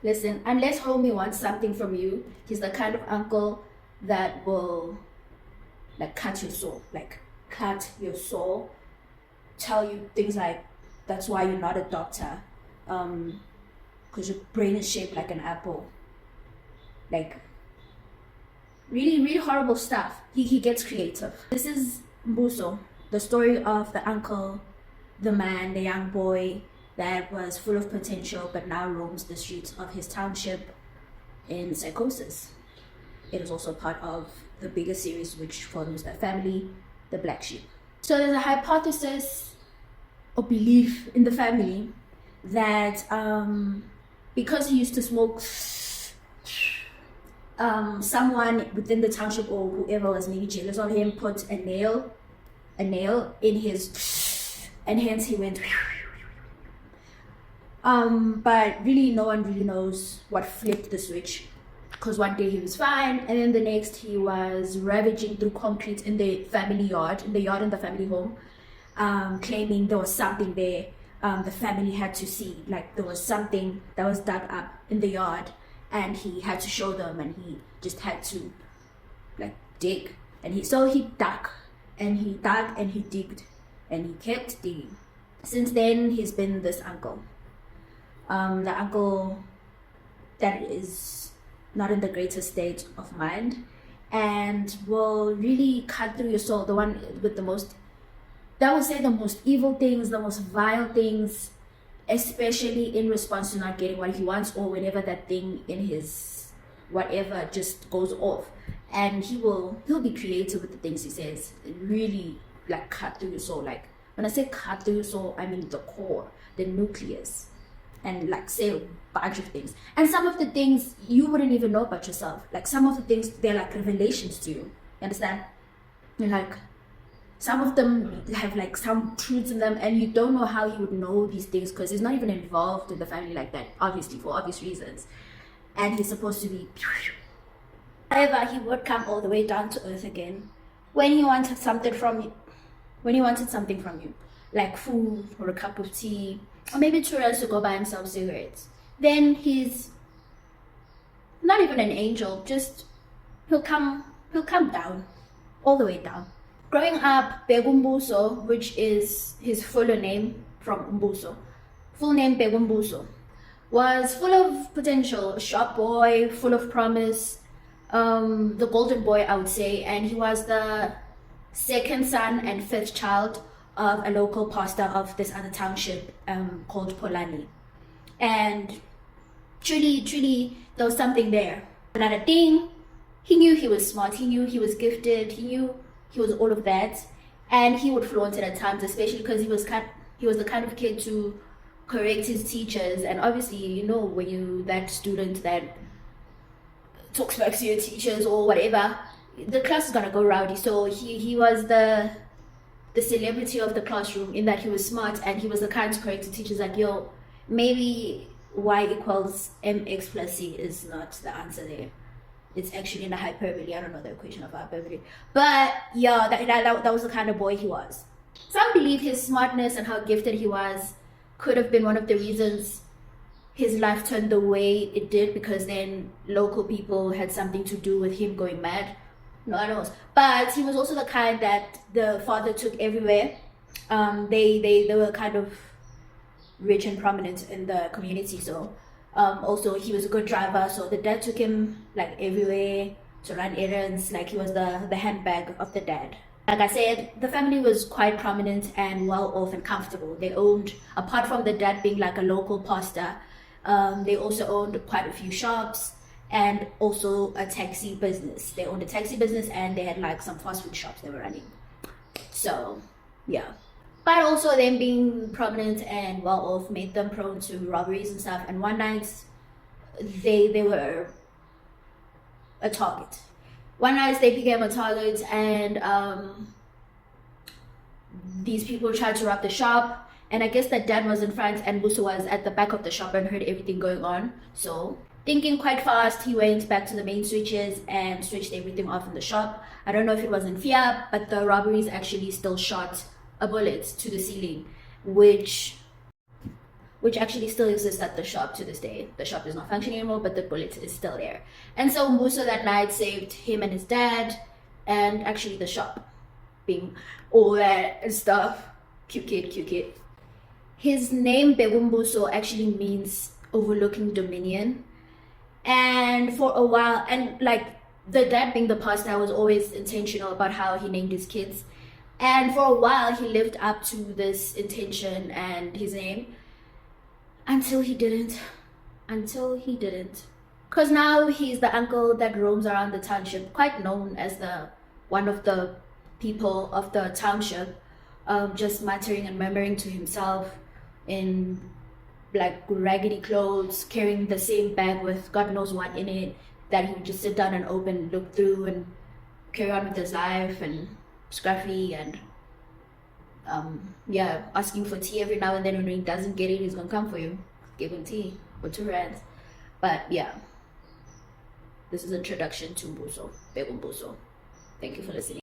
Listen, unless homie wants something from you, he's the kind of uncle that will like cut your soul, tell you things like, that's why you're not a doctor, because your brain is shaped like an apple. Like, really, really horrible stuff. He gets creative. This is Mbuso, the story of the uncle, the man, the young boy that was full of potential but now roams the streets of his township in psychosis. It is also part of the bigger series which follows that family, the Black Sheep. So there's a hypothesis or belief in the family that because he used to smoke, someone within the township or whoever was maybe jealous of him put a nail in his, and hence he went. But really no one really knows what flipped the switch, because one day he was fine and then the next he was ravaging through concrete in the family yard, in the family home, claiming there was something there. The family had to see, like there was something that was dug up in the yard and he had to show them, and he just had to like dig, and he dug and he digged and he kept digging. Since then he's been this uncle, the uncle that is not in the greatest state of mind and will really cut through your soul, the one with the most, that would say the most evil things, the most vile things, especially in response to not getting what he wants, or whenever that thing in his whatever just goes off. And he'll be creative with the things he says, really like cut through your soul. Like when I say cut through your soul, I mean the core, the nucleus, and like say a bunch of things. And some of the things you wouldn't even know about yourself. Like some of the things, they're like revelations to you. You understand? You're like, some of them have like some truths in them, and you don't know how he would know these things because he's not even involved in the family like that, obviously, for obvious reasons. And he's supposed to be. However, he would come all the way down to earth again when he wanted something from you. Like food or a cup of tea, or maybe 2 hours to go buy himself cigarettes. Then he's not even an angel, just he'll come down, all the way down. Growing up, Bhekumbuso, which is his fuller name from Mbuso, full name Bhekumbuso, was full of potential, a sharp boy, full of promise, the golden boy, I would say, and he was the second son and 5th child of a local pastor of this other township called Polani. And truly, there was something there. Another thing, he knew he was smart, he knew he was gifted, he knew he was all of that, and he would flaunt it at times, especially because he was the kind of kid to correct his teachers. And obviously, you know, when you that student that talks back to your teachers or whatever, the class is gonna go rowdy. So he was the celebrity of the classroom in that he was smart, and he was the kind to correct the teachers like, yo, maybe y equals mx plus c is not the answer there. It's actually in a hyperbole. I don't know the equation of hyperbole. But yeah, that was the kind of boy he was. Some believe his smartness and how gifted he was could have been one of the reasons his life turned the way it did, because then local people had something to do with him going mad. No, I don't know. But he was also the kind that the father took everywhere. They were kind of rich and prominent in the community, so also he was a good driver, so the dad took him like everywhere to run errands. Like he was the handbag of the dad. Like I said, the family was quite prominent and well off and comfortable. They owned, apart from the dad being like a local pastor, they also owned quite a few shops and also a taxi business. They owned a taxi business and they had like some fast food shops they were running. So yeah, but also them being prominent and well off made them prone to robberies and stuff. And one night they were a target. One night they became a target, and these people tried to rob the shop, and I guess that dad was in front and Mbuso was at the back of the shop and heard everything going on. So thinking quite fast, he went back to the main switches and switched everything off in the shop. I don't know if it was in fear, but the robberies actually still shot a bullet to the ceiling, which which actually still exists at the shop to this day. The shop is not functioning anymore, but the bullet is still there. And so Mbuso that night saved him and his dad, and actually the shop, being all that and stuff. Cute kid, cute kid. His name Bhekumbuso actually means overlooking dominion. And for a while, and like the dad being the pastor was always intentional about how he named his kids. And for a while, he lived up to this intention and his name until he didn't. Because now he's the uncle that roams around the township, quite known as the one of the people of the township, just muttering and murmuring to himself in like raggedy clothes, carrying the same bag with God knows what in it, that he would just sit down and open, look through, and carry on with his life, and scruffy, and asking for tea every now and then. When he doesn't get it, he's gonna come for you, give him tea for 2 rands. But yeah, this is an introduction to Bhekumbuso. Thank you for listening.